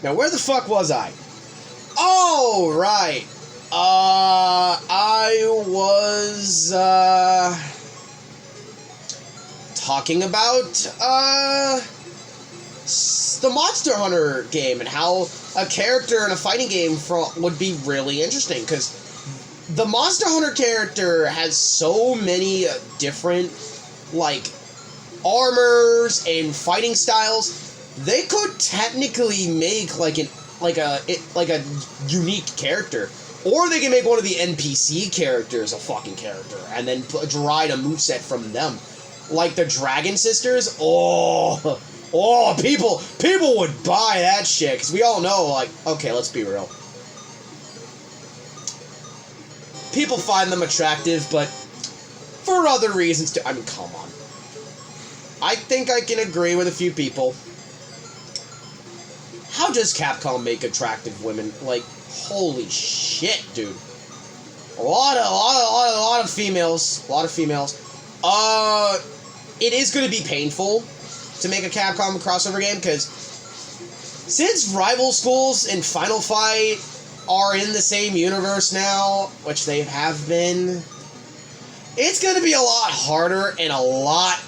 Now, where the fuck was I? Oh, right. I was, talking about, the Monster Hunter game and how a character in a fighting game would be really interesting, because the Monster Hunter character has so many different, like, armors and fighting styles. They could technically make like a unique character, or they can make one of the NPC characters a fucking character, and then deride a moveset from them, like the Dragon Sisters. People would buy that shit, because we all know, like, okay, let's be real. People find them attractive, but for other reasons too. I mean, come on. I think I can agree with a few people. How does Capcom make attractive women? Like, holy shit, dude. A lot of females. A lot of females. It is going to be painful to make a Capcom crossover game, because since Rival Schools and Final Fight are in the same universe now, which they have been, it's going to be a lot harder and a lot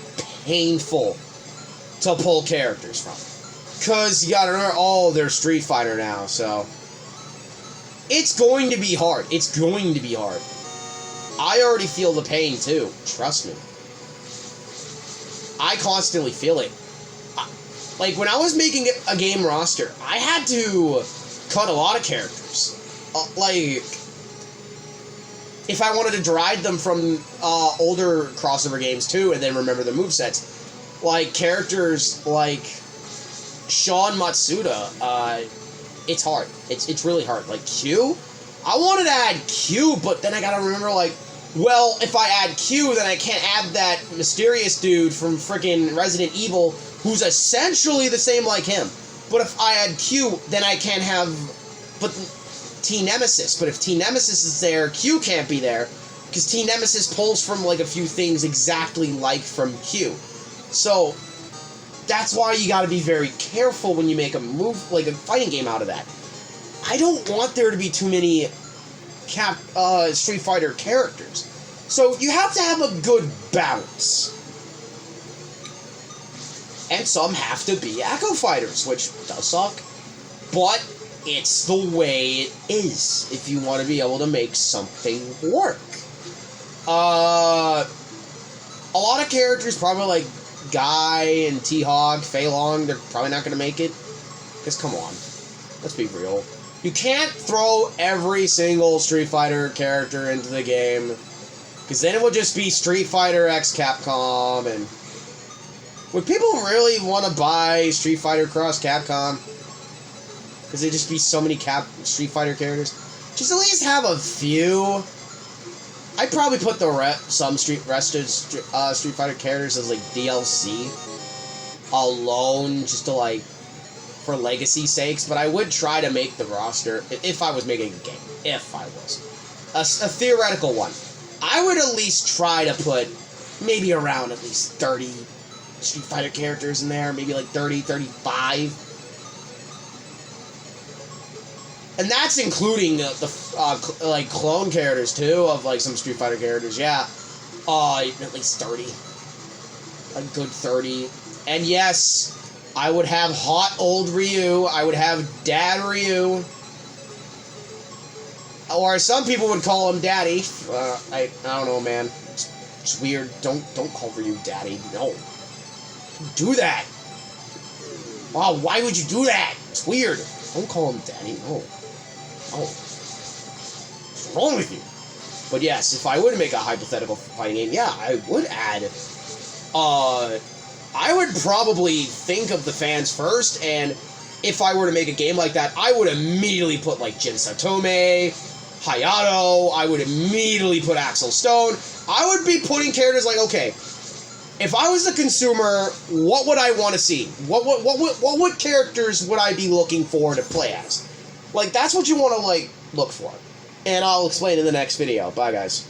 painful to pull characters from. Because you gotta remember, they're Street Fighter now, so it's going to be hard. It's going to be hard. I already feel the pain, too. Trust me. I constantly feel it. Like, when I was making a game roster, I had to cut a lot of characters. Like, if I wanted to deride them from older crossover games, too, and then remember the movesets. Like, characters like Sean Matsuda, it's hard. It's really hard. Like, Q? I wanted to add Q, but then I gotta remember, like, well, if I add Q, then I can't add that mysterious dude from frickin' Resident Evil, who's essentially the same like him. But if I add Q, then I can't have T-Nemesis. But if T-Nemesis is there, Q can't be there, because T-Nemesis pulls from, like, a few things exactly like from Q. So that's why you gotta be very careful when you make a like a fighting game out of that. I don't want there to be too many Street Fighter characters. So you have to have a good balance. And some have to be Echo Fighters, which does suck. But it's the way it is if you want to be able to make something work. A lot of characters, probably like Guy and T-Hog, Fei Long, they're probably not going to make it. Because, come on. Let's be real. You can't throw every single Street Fighter character into the game, because then it will just be Street Fighter X Capcom, and would people really want to buy Street Fighter Cross Capcom? Because there'd just be so many Street Fighter characters. Just at least have a few. I'd probably put some Street Fighter characters as, like, DLC alone, just to, like, for legacy sakes, but I would try to make the roster, if I was making a game, if I was. A theoretical one. I would at least try to put maybe around at least 30 Street Fighter characters in there, maybe like 30, 35. And that's including the like, clone characters, too, of, like, some Street Fighter characters, yeah. At least 30. A good 30. And yes, I would have hot old Ryu. I would have Dad Ryu. Or some people would call him Daddy. I don't know, man. It's weird. Don't call Ryu Daddy. No. Don't do that. Wow, why would you do that? It's weird. Don't call him Daddy. No. Oh. What's wrong with you? But yes, if I were to make a hypothetical fighting game, yeah, I would add, I would probably think of the fans first, and if I were to make a game like that, I would immediately put, like, Jin Satome, Hayato, I would immediately put Axel Stone. I would be putting characters like, okay, if I was the consumer, what would I want to see? What characters would I be looking for to play as? Like, that's what you want to, like, look for. And I'll explain in the next video. Bye, guys.